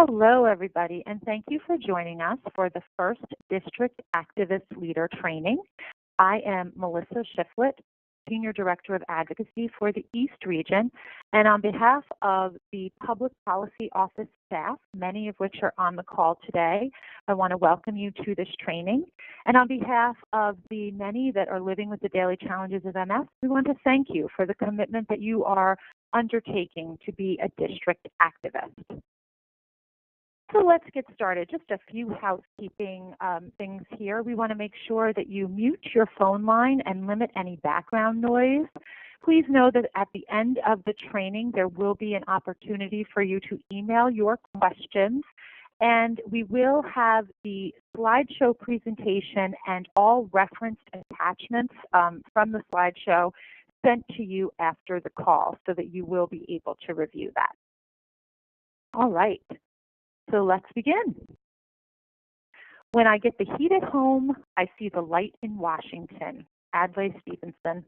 Hello, everybody, and thank you for joining us for the first District Activist Leader Training. I am Melissa Shiflett, Senior Director of Advocacy for the East Region, and on behalf of the Public Policy Office staff, many of which are on the call today, I want to welcome you to this training. And on behalf of the many that are living with the daily challenges of MS, we want to thank you for the commitment that you are undertaking to be a district activist. So let's get started. Just a few housekeeping things here. We want to make sure that you mute your phone line and limit any background noise. Please know that at the end of the training, there will be an opportunity for you to email your questions, and we will have the slideshow presentation and all referenced attachments from the slideshow sent to you after the call so that you will be able to review that. All right. So let's begin. When I get the heat at home, I see the light in Washington. Adlai Stevenson.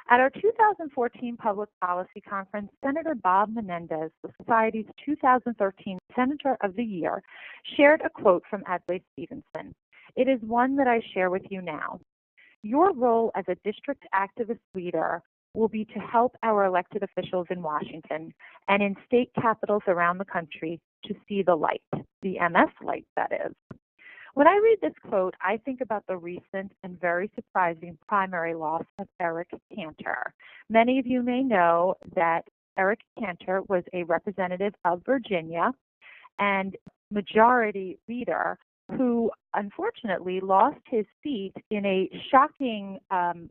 At our 2014 Public Policy Conference, Senator Bob Menendez, the Society's 2013 Senator of the Year, shared a quote from Adlai Stevenson. It is one that I share with you now. Your role as a district activist leader will be to help our elected officials in Washington and in state capitals around the country to see the light, the MS light, that is. When I read this quote, I think about the recent and very surprising primary loss of Eric Cantor. Many of you may know that Eric Cantor was a representative of Virginia and majority leader who unfortunately lost his seat in a shocking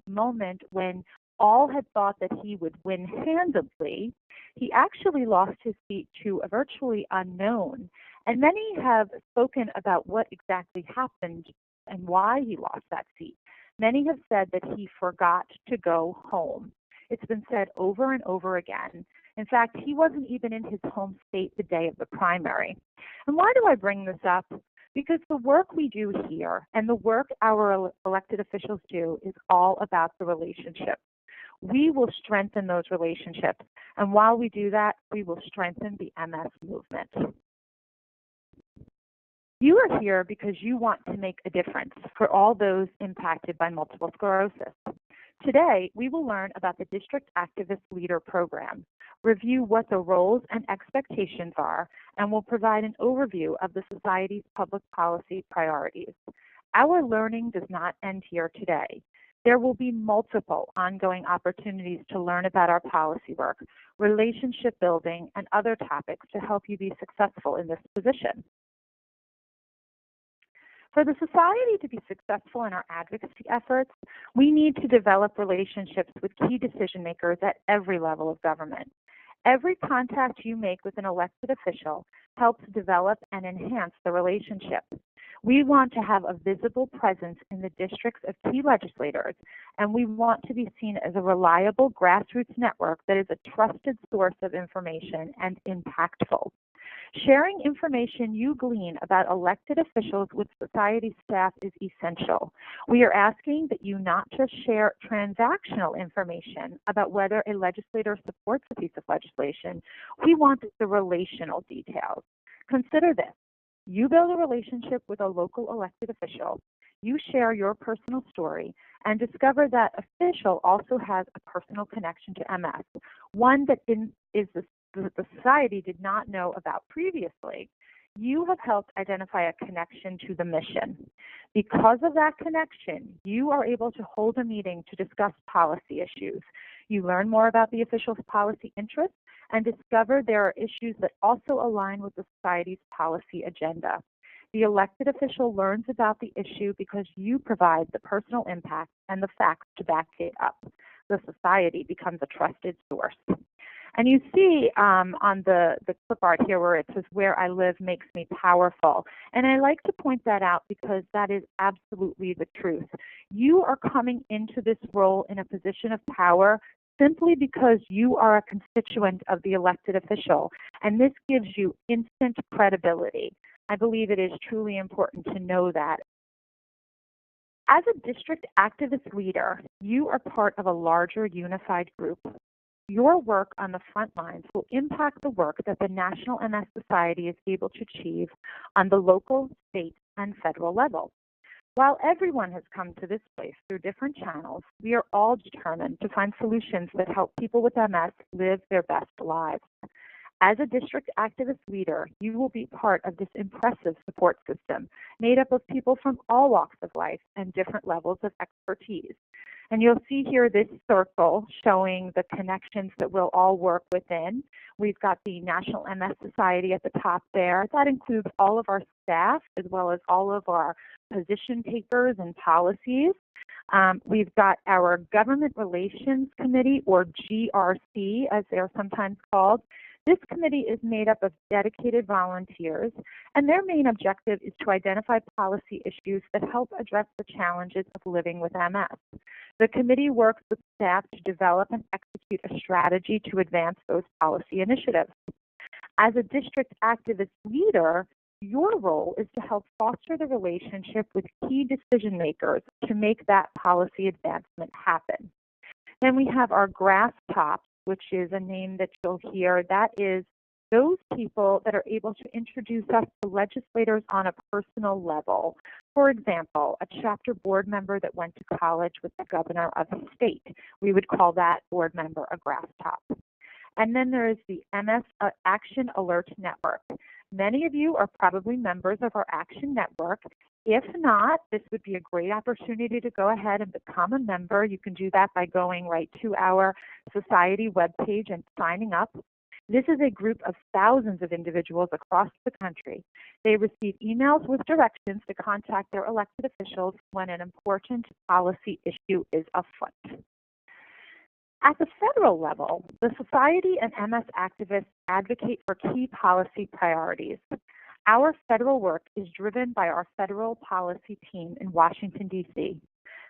moment when all had thought that he would win handedly. He actually lost his seat to a virtually unknown, and many have spoken about what exactly happened and why he lost that seat. Many have said that he forgot to go home. It's been said over and over again. In fact, he wasn't even in his home state the day of the primary. And why do I bring this up? Because the work we do here and the work our elected officials do is all about the relationship. We will strengthen those relationships, and while we do that, we will strengthen the MS movement. You are here because you want to make a difference for all those impacted by multiple sclerosis. Today, we will learn about the District Activist Leader Program, review what the roles and expectations are, and will provide an overview of the Society's public policy priorities. Our learning does not end here today. There will be multiple ongoing opportunities to learn about our policy work, relationship building, and other topics to help you be successful in this position. For the Society to be successful in our advocacy efforts, we need to develop relationships with key decision makers at every level of government. Every contact you make with an elected official helps develop and enhance the relationship. We want to have a visible presence in the districts of key legislators, and we want to be seen as a reliable grassroots network that is a trusted source of information and impactful. Sharing information you glean about elected officials with Society staff is essential. We are asking that you not just share transactional information about whether a legislator supports a piece of legislation. We want the relational details. Consider this. You build a relationship with a local elected official, you share your personal story, and discover that official also has a personal connection to MS, one that the Society did not know about previously. You have helped identify a connection to the mission. Because of that connection, you are able to hold a meeting to discuss policy issues. You learn more about the official's policy interests and discover there are issues that also align with the Society's policy agenda. The elected official learns about the issue because you provide the personal impact and the facts to back it up. The Society becomes a trusted source. And you see on the clip art here where it says, "Where I live makes me powerful." And I like to point that out because that is absolutely the truth. You are coming into this role in a position of power simply because you are a constituent of the elected official, and this gives you instant credibility. I believe it is truly important to know that. As a district activist leader, you are part of a larger unified group. Your work on the front lines will impact the work that the National MS Society is able to achieve on the local, state, and federal level. While everyone has come to this place through different channels, we are all determined to find solutions that help people with MS live their best lives. As a district activist leader, you will be part of this impressive support system made up of people from all walks of life and different levels of expertise. And you'll see here this circle showing the connections that we'll all work within. We've got the National MS Society at the top there. That includes all of our staff as well as all of our position takers and policies. We've got our Government Relations Committee, or GRC as they're sometimes called. This committee is made up of dedicated volunteers, and their main objective is to identify policy issues that help address the challenges of living with MS. The committee works with staff to develop and execute a strategy to advance those policy initiatives. As a district activist leader, your role is to help foster the relationship with key decision makers to make that policy advancement happen. Then we have our grass tops, which is a name that you'll hear. That is those people that are able to introduce us to legislators on a personal level. For example, a chapter board member that went to college with the governor of the state. We would call that board member a grass top. And then there is the MS Action Alert Network. Many of you are probably members of our Action Network. If not, this would be a great opportunity to go ahead and become a member. You can do that by going right to our society webpage and signing up. This is a group of thousands of individuals across the country. They receive emails with directions to contact their elected officials when an important policy issue is afoot. At the federal level, the Society and MS activists advocate for key policy priorities. Our federal work is driven by our federal policy team in Washington, D.C.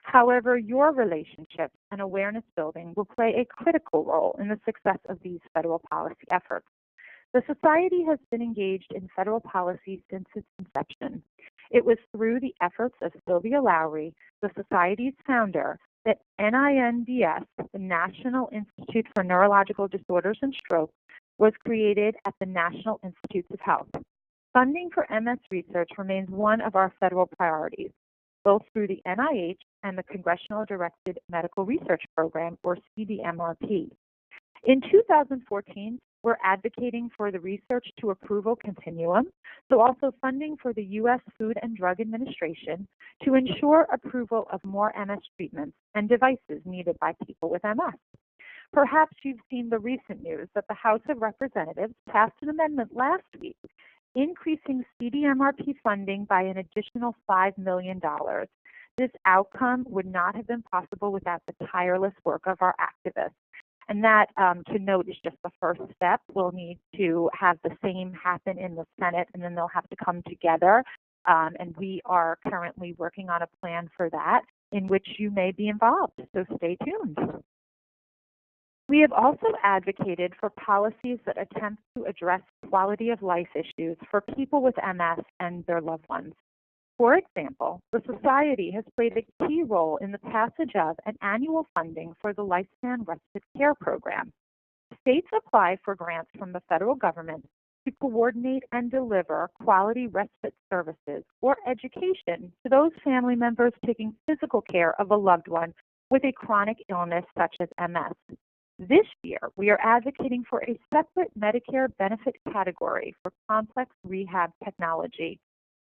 However, your relationships and awareness building will play a critical role in the success of these federal policy efforts. The Society has been engaged in federal policy since its inception. It was through the efforts of Sylvia Lowry, the Society's founder, that NINDS, the National Institute for Neurological Disorders and Stroke, was created at the National Institutes of Health. Funding for MS research remains one of our federal priorities, both through the NIH and the Congressional Directed Medical Research Program, or CDMRP. In 2014, we're advocating for the research to approval continuum, so also funding for the U.S. Food and Drug Administration to ensure approval of more MS treatments and devices needed by people with MS. Perhaps you've seen the recent news that the House of Representatives passed an amendment last week increasing CDMRP funding by an additional $5 million. This outcome would not have been possible without the tireless work of our activists. And that, to note, is just the first step. We'll need to have the same happen in the Senate, and then they'll have to come together. And we are currently working on a plan for that in which you may be involved, so stay tuned. We have also advocated for policies that attempt to address quality of life issues for people with MS and their loved ones. For example, the Society has played a key role in the passage of an annual funding for the Lifespan Respite Care Program. States apply for grants from the federal government to coordinate and deliver quality respite services or education to those family members taking physical care of a loved one with a chronic illness such as MS. This year, we are advocating for a separate Medicare benefit category for complex rehab technology.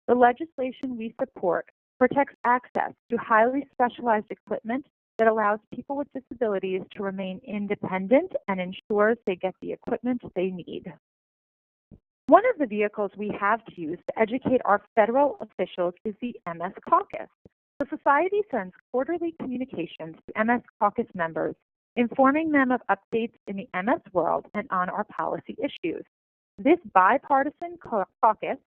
The legislation we support protects access to highly specialized equipment that allows people with disabilities to remain independent and ensures they get the equipment they need. One of the vehicles we have to use to educate our federal officials is the MS Caucus. The Society sends quarterly communications to MS Caucus members, informing them of updates in the MS world and on our policy issues. This bipartisan caucus,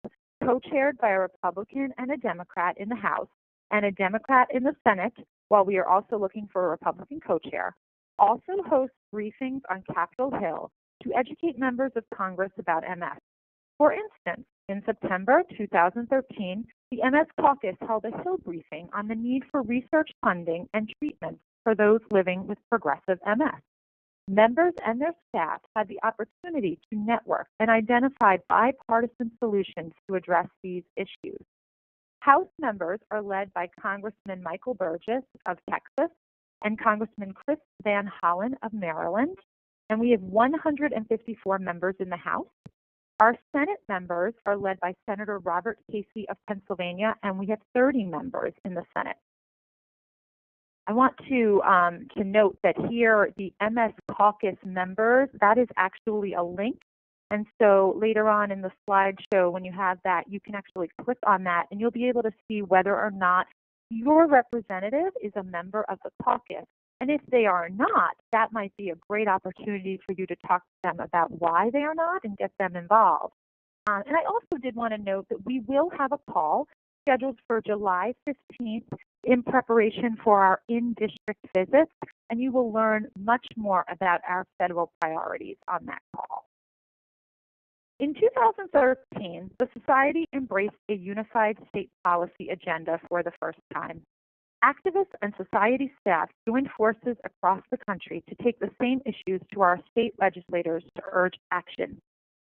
co-chaired by a Republican and a Democrat in the House and a Democrat in the Senate, while we are also looking for a Republican co-chair, also hosts briefings on Capitol Hill to educate members of Congress about MS. For instance, in September 2013, the MS Caucus held a Hill briefing on the need for research funding and treatment for those living with progressive MS. Members and their staff had the opportunity to network and identify bipartisan solutions to address these issues. House members are led by Congressman Michael Burgess of Texas and Congressman Chris Van Hollen of Maryland, and we have 154 members in the House. Our Senate members are led by Senator Robert Casey of Pennsylvania, and we have 30 members in the Senate. I want to note that here the MS Caucus members, that is actually a link. And so later on in the slideshow, when you have that, you can actually click on that and you'll be able to see whether or not your representative is a member of the caucus. And if they are not, that might be a great opportunity for you to talk to them about why they are not and get them involved. And I also did want to note that we will have a call scheduled for July 15th in preparation for our in-district visits, and you will learn much more about our federal priorities on that call. In 2013, the Society embraced a unified state policy agenda for the first time. Activists and Society staff joined forces across the country to take the same issues to our state legislators to urge action.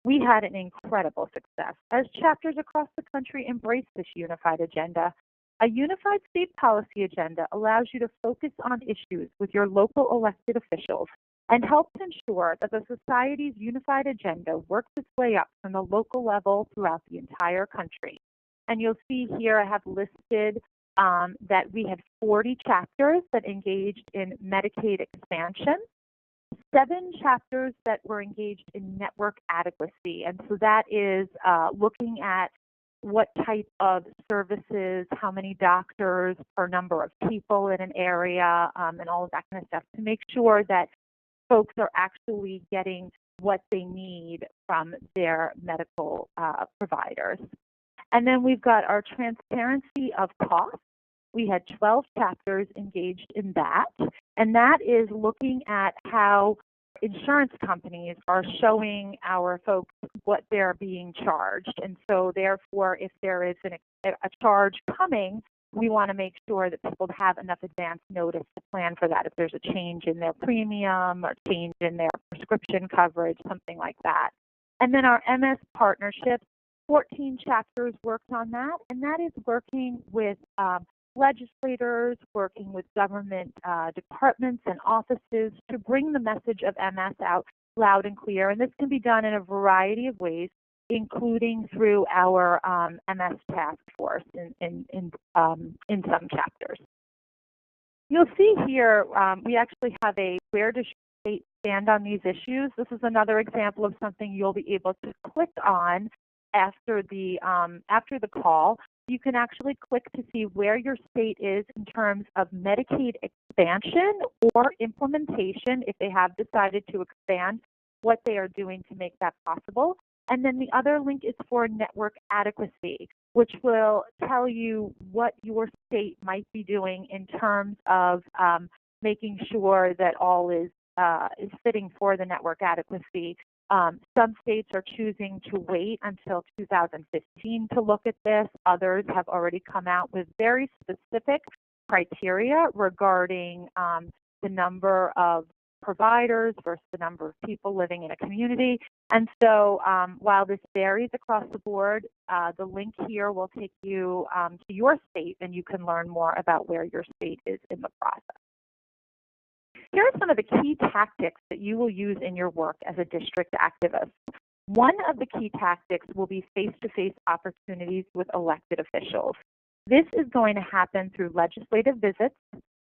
We had an incredible success as chapters across the country embraced this unified agenda. A unified state policy agenda allows you to focus on issues with your local elected officials and helps ensure that the Society's unified agenda works its way up from the local level throughout the entire country. And you'll see here I have listed that we had 40 chapters that engaged in Medicaid expansion, 7 chapters that were engaged in network adequacy. And so that is looking at what type of services, how many doctors per number of people in an area, and all of that kind of stuff to make sure that folks are actually getting what they need from their medical providers. And then we've got our transparency of costs. We had 12 chapters engaged in that, and that is looking at how insurance companies are showing our folks what they're being charged. And so therefore, if there is a charge coming, we want to make sure that people have enough advance notice to plan for that. If there's a change in their premium or change in their prescription coverage, something like that. And then our MS partnerships, 14 chapters worked on that, and that is working with legislators, working with government departments and offices to bring the message of MS out loud and clear. And this can be done in a variety of ways, including through our MS task force in some chapters. You'll see here we actually have a where does your state stand on these issues. This is another example of something you'll be able to click on after the call. You can actually click to see where your state is in terms of Medicaid expansion or implementation, if they have decided to expand, what they are doing to make that possible. And then the other link is for network adequacy, which will tell you what your state might be doing in terms of making sure that all is fitting for the network adequacy. Some states are choosing to wait until 2015 to look at this. Others have already come out with very specific criteria regarding the number of providers versus the number of people living in a community. And so while this varies across the board, the link here will take you to your state, and you can learn more about where your state is in the process. Here are some of the key tactics that you will use in your work as a district activist. One of the key tactics will be face-to-face opportunities with elected officials. This is going to happen through legislative visits,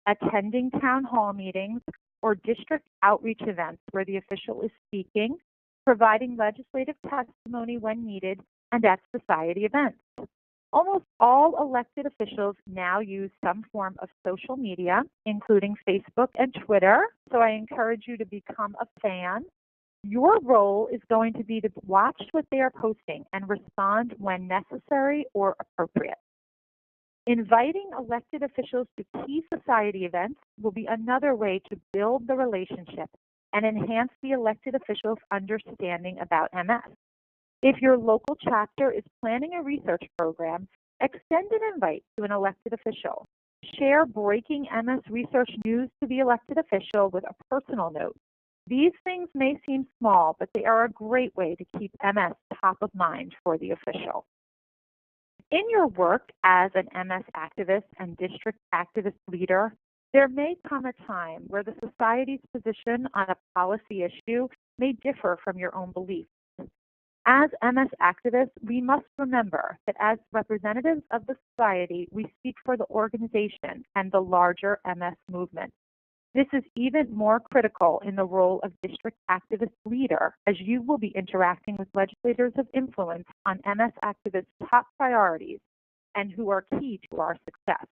attending town hall meetings, or district outreach events where the official is speaking, providing legislative testimony when needed, and at Society events. Almost all elected officials now use some form of social media, including Facebook and Twitter, so I encourage you to become a fan. Your role is going to be to watch what they are posting and respond when necessary or appropriate. Inviting elected officials to key Society events will be another way to build the relationship and enhance the elected officials' understanding about MS. If your local chapter is planning a research program, extend an invite to an elected official. Share breaking MS research news to the elected official with a personal note. These things may seem small, but they are a great way to keep MS top of mind for the official. In your work as an MS activist and district activist leader, there may come a time where the Society's position on a policy issue may differ from your own beliefs. As MS activists, we must remember that as representatives of the Society, we speak for the organization and the larger MS movement. This is even more critical in the role of district activist leader, as you will be interacting with legislators of influence on MS activists' top priorities and who are key to our success.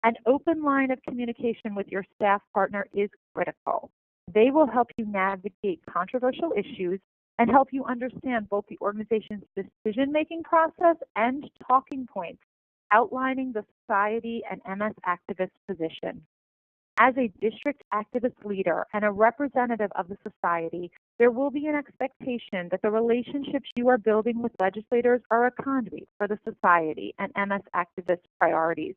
An open line of communication with your staff partner is critical. They will help you navigate controversial issues and help you understand both the organization's decision-making process and talking points, outlining the Society and MS activist position. As a district activist leader and a representative of the Society, there will be an expectation that the relationships you are building with legislators are a conduit for the Society and MS activist priorities.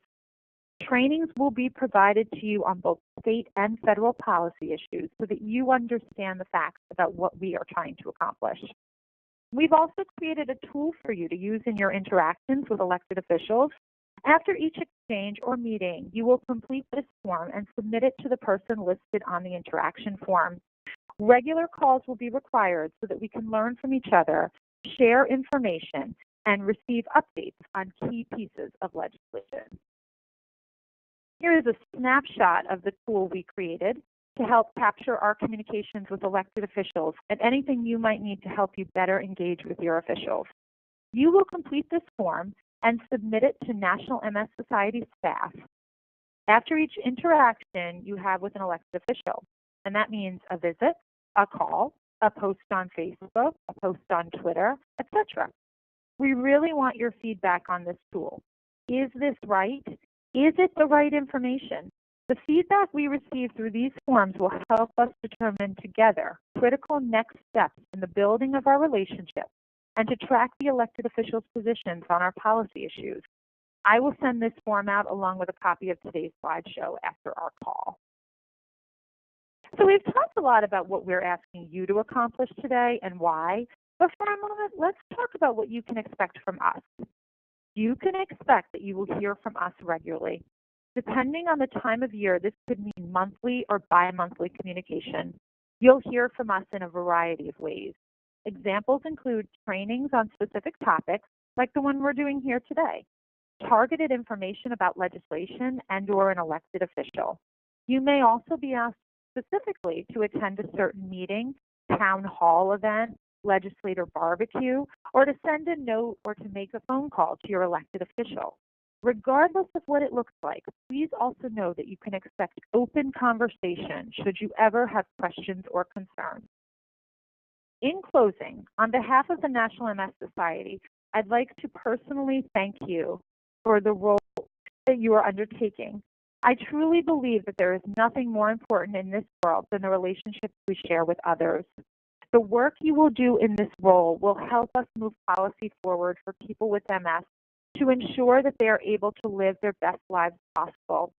Trainings will be provided to you on both state and federal policy issues so that you understand the facts about what we are trying to accomplish. We've also created a tool for you to use in your interactions with elected officials. After each exchange or meeting, you will complete this form and submit it to the person listed on the interaction form. Regular calls will be required so that we can learn from each other, share information, and receive updates on key pieces of legislation. Here is a snapshot of the tool we created to help capture our communications with elected officials and anything you might need to help you better engage with your officials. You will complete this form and submit it to National MS Society staff after each interaction you have with an elected official. And that means a visit, a call, a post on Facebook, a post on Twitter, etc. We really want your feedback on this tool. Is this right? Is it the right information? The feedback we receive through these forms will help us determine together critical next steps in the building of our relationship and to track the elected officials' positions on our policy issues. I will send this form out along with a copy of today's slideshow after our call. So we've talked a lot about what we're asking you to accomplish today and why, but for a moment, let's talk about what you can expect from us. You can expect that you will hear from us regularly. Depending on the time of year, this could mean monthly or bi-monthly communication. You'll hear from us in a variety of ways. Examples include trainings on specific topics, like the one we're doing here today, targeted information about legislation and/or an elected official. You may also be asked specifically to attend a certain meeting, town hall event, legislator barbecue, or to send a note or to make a phone call to your elected official. Regardless of what it looks like, please also know that you can expect open conversation should you ever have questions or concerns. In closing, on behalf of the National MS Society, I'd like to personally thank you for the role that you are undertaking. I truly believe that there is nothing more important in this world than the relationships we share with others. The work you will do in this role will help us move policy forward for people with MS to ensure that they are able to live their best lives possible.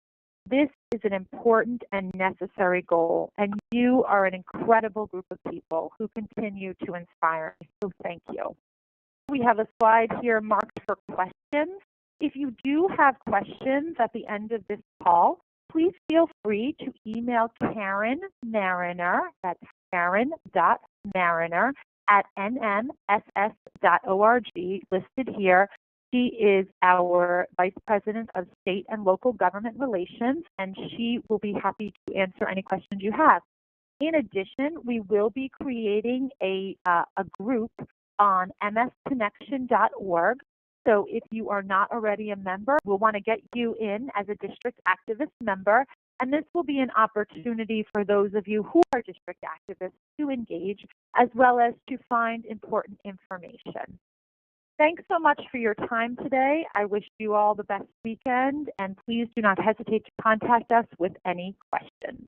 This is an important and necessary goal, and you are an incredible group of people who continue to inspire me, so thank you. We have a slide here marked for questions. If you do have questions at the end of this call, please feel free to email Karen Mariner, that's karen.mariner@nmss.org, listed here. She is our Vice President of State and Local Government Relations, and she will be happy to answer any questions you have. In addition, we will be creating a group on msconnection.org. So if you are not already a member, we'll want to get you in as a district activist member, and this will be an opportunity for those of you who are district activists to engage, as well as to find important information. Thanks so much for your time today. I wish you all the best weekend, and please do not hesitate to contact us with any questions.